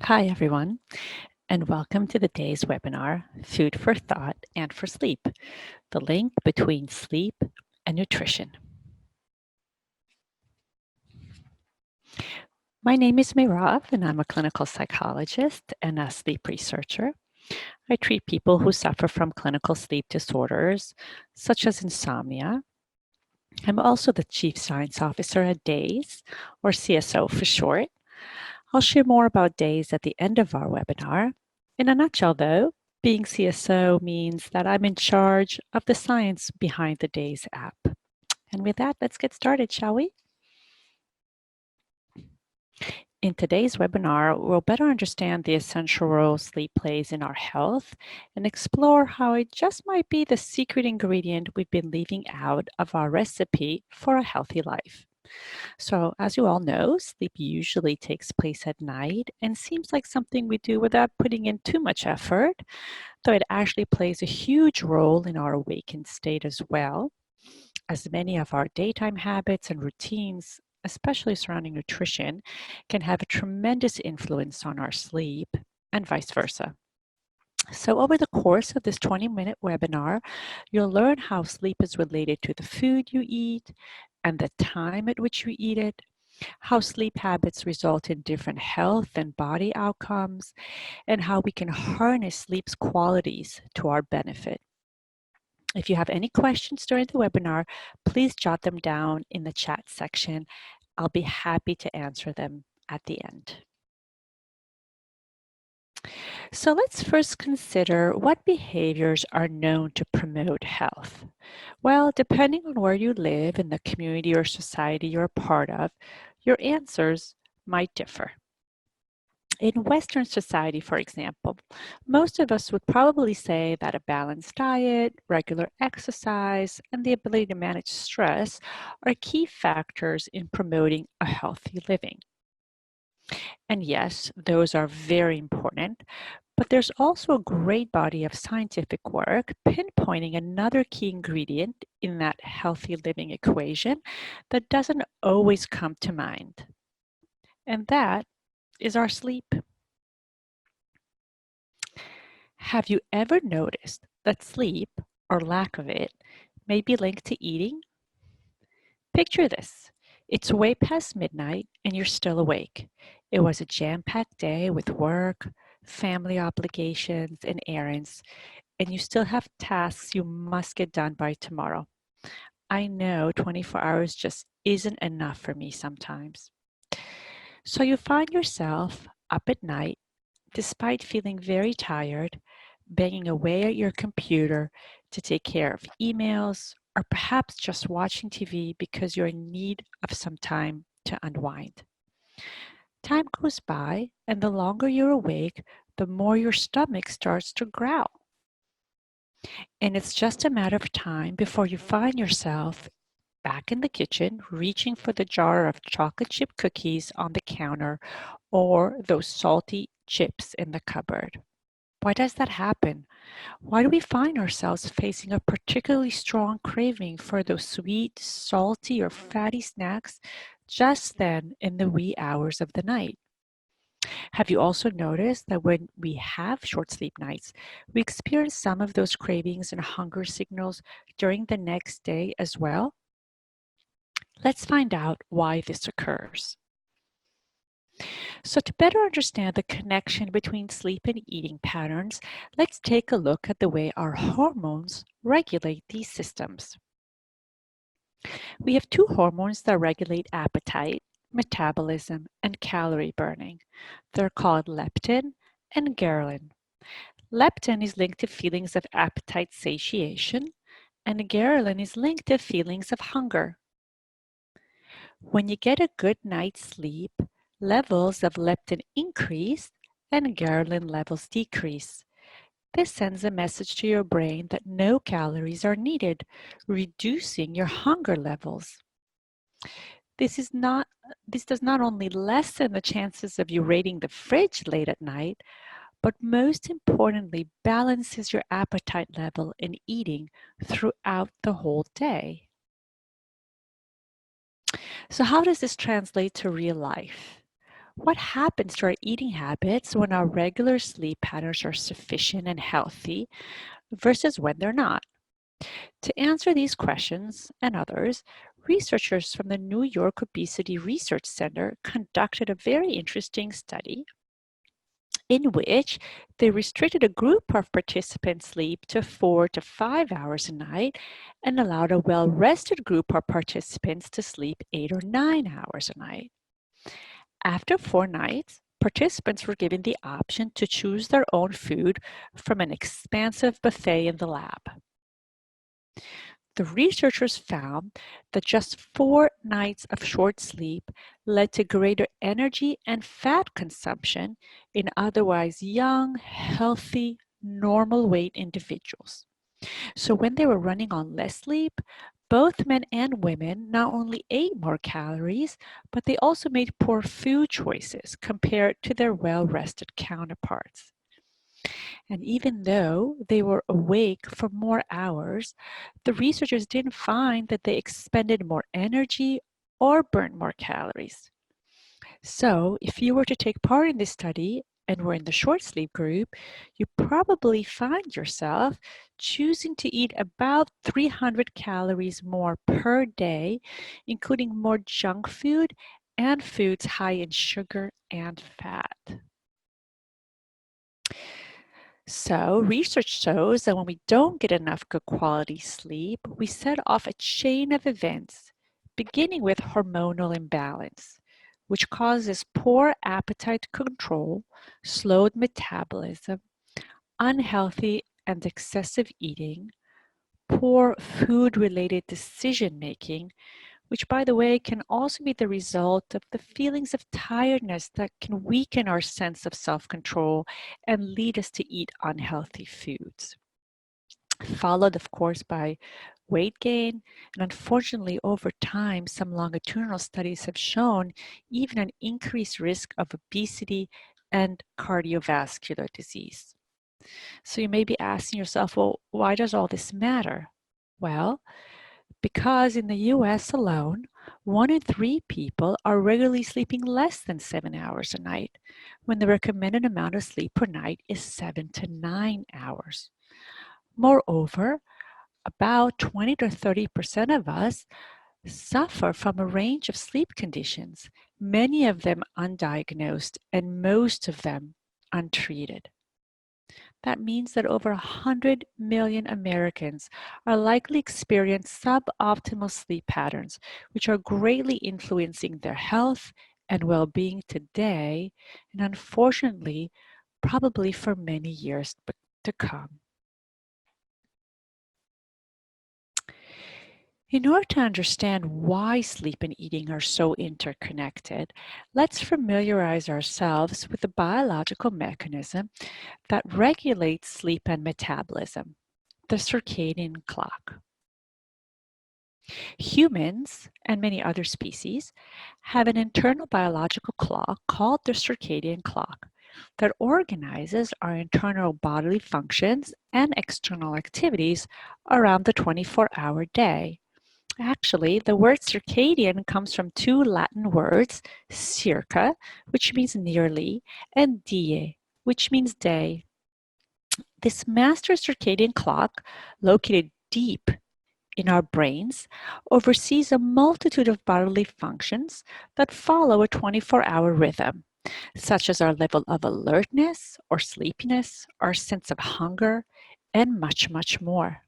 Hi, everyone, and welcome to the day's webinar, Food for Thought and for Sleep, the link between sleep and nutrition. My name is Meirav, and I'm a clinical psychologist and a sleep researcher. I treat people who suffer from clinical sleep disorders, such as insomnia. I'm also the Chief Science Officer at DAYS, or CSO for short. I'll share more about DAYS at the end of our webinar. In a nutshell, though, being CSO means that I'm in charge of the science behind the DAYS app. And with that, let's get started, shall we? In today's webinar, we'll better understand the essential role sleep plays in our health and explore how it just might be the secret ingredient we've been leaving out of our recipe for a healthy life. So, as you all know, sleep usually takes place at night and seems like something we do without putting in too much effort, though it actually plays a huge role in our awakened state as well, as many of our daytime habits and routines, especially surrounding nutrition, can have a tremendous influence on our sleep and vice versa. So over the course of this 20-minute webinar, you'll learn how sleep is related to the food you eat and the time at which you eat it, how sleep habits result in different health and body outcomes, and how we can harness sleep's qualities to our benefit. If you have any questions during the webinar, please jot them down in the chat section. I'll be happy to answer them at the end. So let's first consider what behaviors are known to promote health. Well, depending on where you live in the community or society you're a part of, your answers might differ. In Western society, for example, most of us would probably say that a balanced diet, regular exercise, and the ability to manage stress are key factors in promoting a healthy living. And yes, those are very important, but there's also a great body of scientific work pinpointing another key ingredient in that healthy living equation that doesn't always come to mind. And that is our sleep. Have you ever noticed that sleep, or lack of it, may be linked to eating? Picture this. It's way past midnight and you're still awake. It was a jam-packed day with work, family obligations, and errands, and you still have tasks you must get done by tomorrow. I know 24 hours just isn't enough for me sometimes. So you find yourself up at night, despite feeling very tired, banging away at your computer to take care of emails, or perhaps just watching TV because you're in need of some time to unwind. Time goes by, and the longer you're awake, the more your stomach starts to growl. And it's just a matter of time before you find yourself back in the kitchen, reaching for the jar of chocolate chip cookies on the counter or those salty chips in the cupboard. Why does that happen? Why do we find ourselves facing a particularly strong craving for those sweet, salty, or fatty snacks just then in the wee hours of the night? Have you also noticed that when we have short sleep nights, we experience some of those cravings and hunger signals during the next day as well? Let's find out why this occurs. So to better understand the connection between sleep and eating patterns, let's take a look at the way our hormones regulate these systems. We have two hormones that regulate appetite, metabolism, and calorie burning. They're called leptin and ghrelin. Leptin is linked to feelings of appetite satiation, and ghrelin is linked to feelings of hunger. When you get a good night's sleep, levels of leptin increase and ghrelin levels decrease. This sends a message to your brain that no calories are needed, reducing your hunger levels. This does not only lessen the chances of you raiding the fridge late at night, but most importantly, balances your appetite level in eating throughout the whole day. So how does this translate to real life? What happens to our eating habits when our regular sleep patterns are sufficient and healthy versus when they're not? To answer these questions and others, researchers from the New York Obesity Research Center conducted a very interesting study in which they restricted a group of participants' sleep to 4 to 5 hours a night and allowed a well-rested group of participants to sleep 8 or 9 hours a night. After 4 nights, participants were given the option to choose their own food from an expansive buffet in the lab. The researchers found that just 4 nights of short sleep led to greater energy and fat consumption in otherwise young, healthy, normal weight individuals. So when they were running on less sleep, both men and women not only ate more calories, but they also made poor food choices compared to their well-rested counterparts. And even though they were awake for more hours, the researchers didn't find that they expended more energy or burned more calories. So if you were to take part in this study and were in the short sleep group, you probably find yourself choosing to eat about 300 calories more per day, including more junk food and foods high in sugar and fat. So, research shows that when we don't get enough good quality sleep, we set off a chain of events, beginning with hormonal imbalance, which causes poor appetite control, slowed metabolism, unhealthy and excessive eating, poor food-related decision making, which, by the way, can also be the result of the feelings of tiredness that can weaken our sense of self-control and lead us to eat unhealthy foods. Followed, of course, by weight gain, and unfortunately, over time, some longitudinal studies have shown even an increased risk of obesity and cardiovascular disease. So you may be asking yourself, well, why does all this matter? Well, because in the US alone, 1 in 3 people are regularly sleeping less than 7 hours a night, when the recommended amount of sleep per night is 7 to 9 hours. Moreover, about 20 to 30% of us suffer from a range of sleep conditions, many of them undiagnosed and most of them untreated. That means that over 100 million Americans are likely experience suboptimal sleep patterns, which are greatly influencing their health and well-being today, and unfortunately, probably for many years to come. In order to understand why sleep and eating are so interconnected, let's familiarize ourselves with the biological mechanism that regulates sleep and metabolism, the circadian clock. Humans and many other species have an internal biological clock called the circadian clock that organizes our internal bodily functions and external activities around the 24-hour day. Actually, the word circadian comes from 2 Latin words, circa, which means nearly, and die, which means day. This master circadian clock, located deep in our brains, oversees a multitude of bodily functions that follow a 24-hour rhythm, such as our level of alertness or sleepiness, our sense of hunger, and much, much more.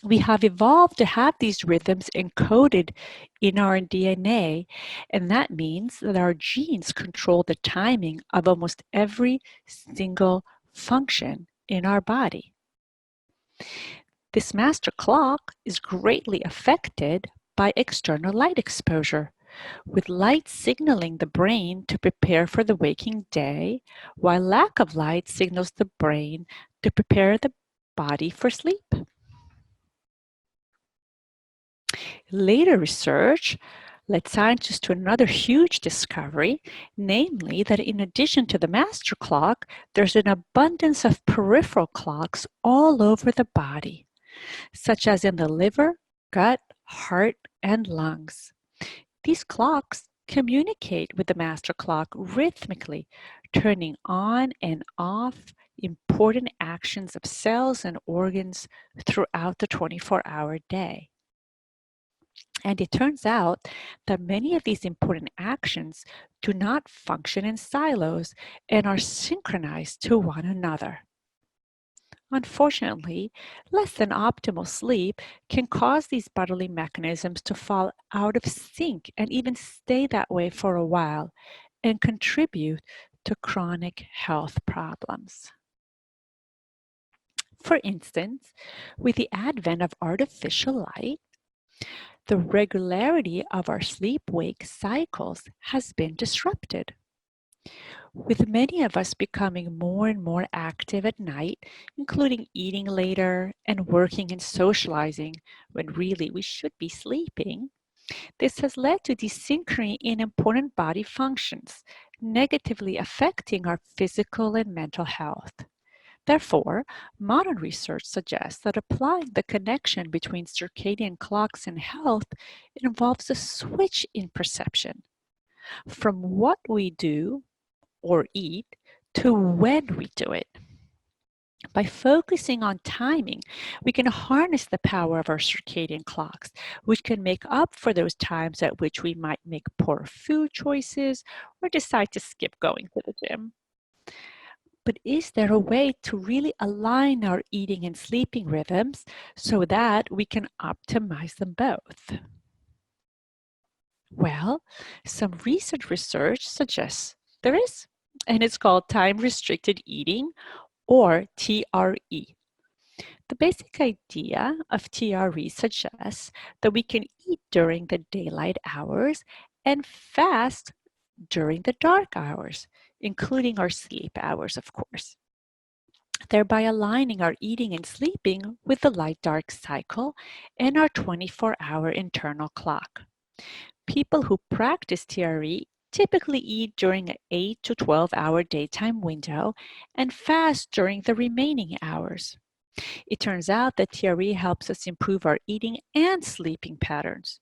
We have evolved to have these rhythms encoded in our DNA, and that means that our genes control the timing of almost every single function in our body. This master clock is greatly affected by external light exposure, with light signaling the brain to prepare for the waking day, while lack of light signals the brain to prepare the body for sleep. Later research led scientists to another huge discovery, namely that in addition to the master clock, there's an abundance of peripheral clocks all over the body, such as in the liver, gut, heart, and lungs. These clocks Communicate with the master clock rhythmically, turning on and off important actions of cells and organs throughout the 24-hour day. And it turns out that many of these important actions do not function in silos and are synchronized to one another. Unfortunately, less than optimal sleep can cause these bodily mechanisms to fall out of sync and even stay that way for a while and contribute to chronic health problems. For instance, with the advent of artificial light, the regularity of our sleep-wake cycles has been disrupted. With many of us becoming more and more active at night, including eating later and working and socializing when really we should be sleeping, this has led to desynchrony in important body functions, negatively affecting our physical and mental health. Therefore, modern research suggests that applying the connection between circadian clocks and health involves a switch in perception from what we do or eat to when we do it. By focusing on timing, we can harness the power of our circadian clocks, which can make up for those times at which we might make poor food choices or decide to skip going to the gym. But is there a way to really align our eating and sleeping rhythms so that we can optimize them both? Well, some recent research suggests there is, and it's called time-restricted eating, or TRE. The basic idea of TRE suggests that we can eat during the daylight hours and fast during the dark hours, including our sleep hours, of course, thereby aligning our eating and sleeping with the light-dark cycle and our 24-hour internal clock. People who practice TRE typically eat during an 8 to 12-hour daytime window and fast during the remaining hours. It turns out that TRE helps us improve our eating and sleeping patterns.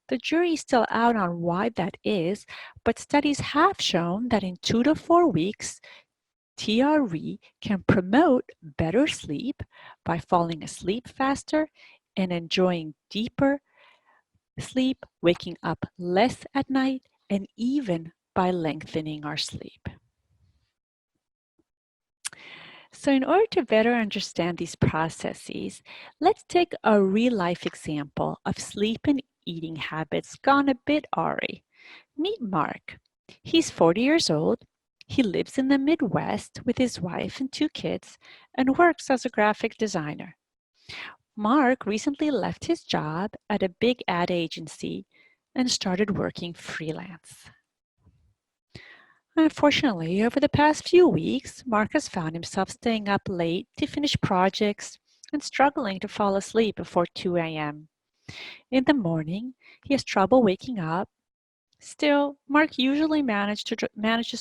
The jury is still out on why that is, but studies have shown that in 2 to 4 weeks, TRE can promote better sleep by falling asleep faster and enjoying deeper sleep, waking up less at night, and even by lengthening our sleep. So in order to better understand these processes, let's take a real-life example of sleep and eating habits gone a bit awry. Meet Mark. He's 40 years old. He lives in the Midwest with his wife and 2 kids and works as a graphic designer. Mark recently left his job at a big ad agency and started working freelance. Unfortunately, over the past few weeks, Mark has found himself staying up late to finish projects and struggling to fall asleep before 2 a.m. In the morning, he has trouble waking up. Still, Mark usually manages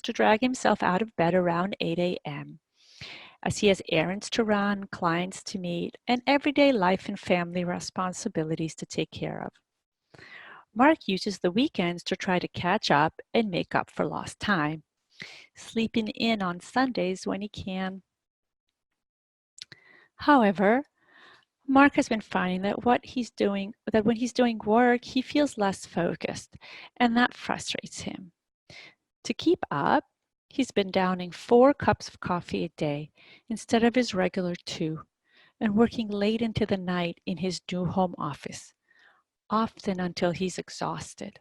to drag himself out of bed around 8 a.m. as he has errands to run, clients to meet, and everyday life and family responsibilities to take care of. Mark uses the weekends to try to catch up and make up for lost time, sleeping in on Sundays when he can. However, Mark has been finding that when he's doing work, he feels less focused, and that frustrates him. To keep up, he's been downing 4 cups of coffee a day instead of his regular 2, and working late into the night in his new home office, often until he's exhausted.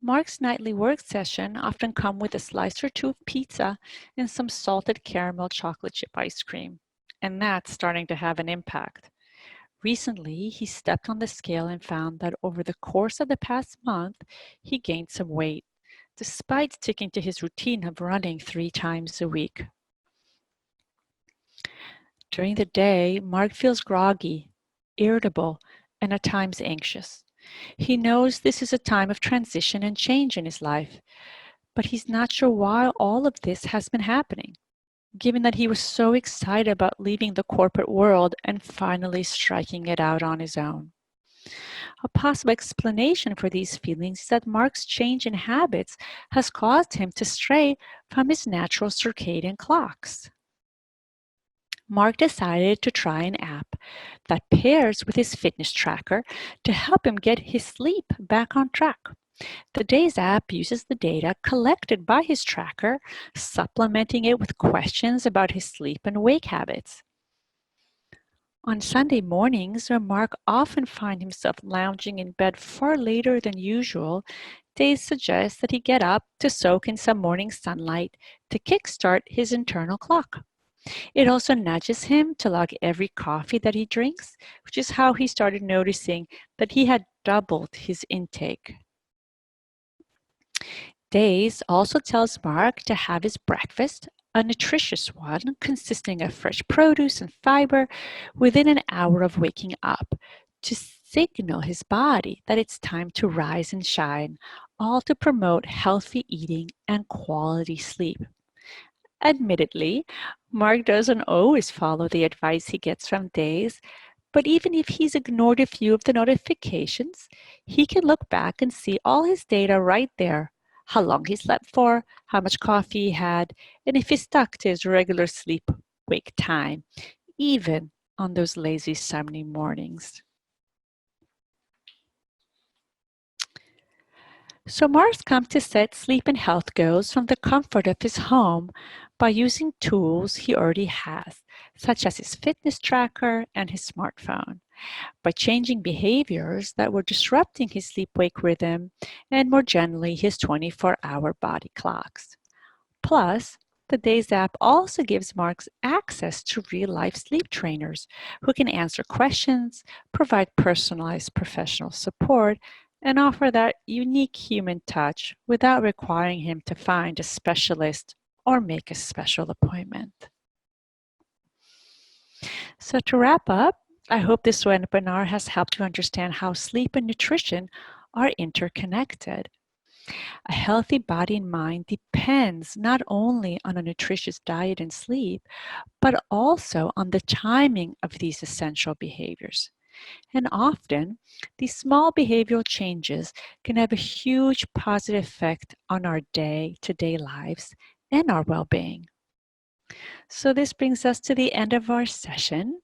Mark's nightly work session often come with a slice or 2 of pizza and some salted caramel chocolate chip ice cream, and that's starting to have an impact. Recently, he stepped on the scale and found that over the course of the past month, he gained some weight, despite sticking to his routine of running 3 times a week. During the day, Mark feels groggy, irritable, and at times anxious. He knows this is a time of transition and change in his life, but he's not sure why all of this has been happening, given that he was so excited about leaving the corporate world and finally striking it out on his own. A possible explanation for these feelings is that Mark's change in habits has caused him to stray from his natural circadian clocks. Mark decided to try an app that pairs with his fitness tracker to help him get his sleep back on track. The Days app uses the data collected by his tracker, supplementing it with questions about his sleep and wake habits. On Sunday mornings, where Mark often finds himself lounging in bed far later than usual, Days suggests that he get up to soak in some morning sunlight to kickstart his internal clock. It also nudges him to log every coffee that he drinks, which is how he started noticing that he had doubled his intake. Days also tells Mark to have his breakfast, a nutritious one consisting of fresh produce and fiber, within an hour of waking up to signal his body that it's time to rise and shine, all to promote healthy eating and quality sleep. Admittedly, Mark doesn't always follow the advice he gets from Days, but even if he's ignored a few of the notifications, he can look back and see all his data right there: how long he slept for, how much coffee he had, and if he stuck to his regular sleep wake time, even on those lazy Sunday mornings. So Mark's come to set sleep and health goals from the comfort of his home by using tools he already has, such as his fitness tracker and his smartphone, by changing behaviors that were disrupting his sleep-wake rhythm, and more generally, his 24-hour body clocks. Plus, the Days app also gives Marks access to real-life sleep trainers who can answer questions, provide personalized professional support, and offer that unique human touch without requiring him to find a specialist or make a special appointment. So to wrap up, I hope this webinar has helped you understand how sleep and nutrition are interconnected. A healthy body and mind depends not only on a nutritious diet and sleep, but also on the timing of these essential behaviors. And often, these small behavioral changes can have a huge positive effect on our day-to-day lives and our well-being. So this brings us to the end of our session.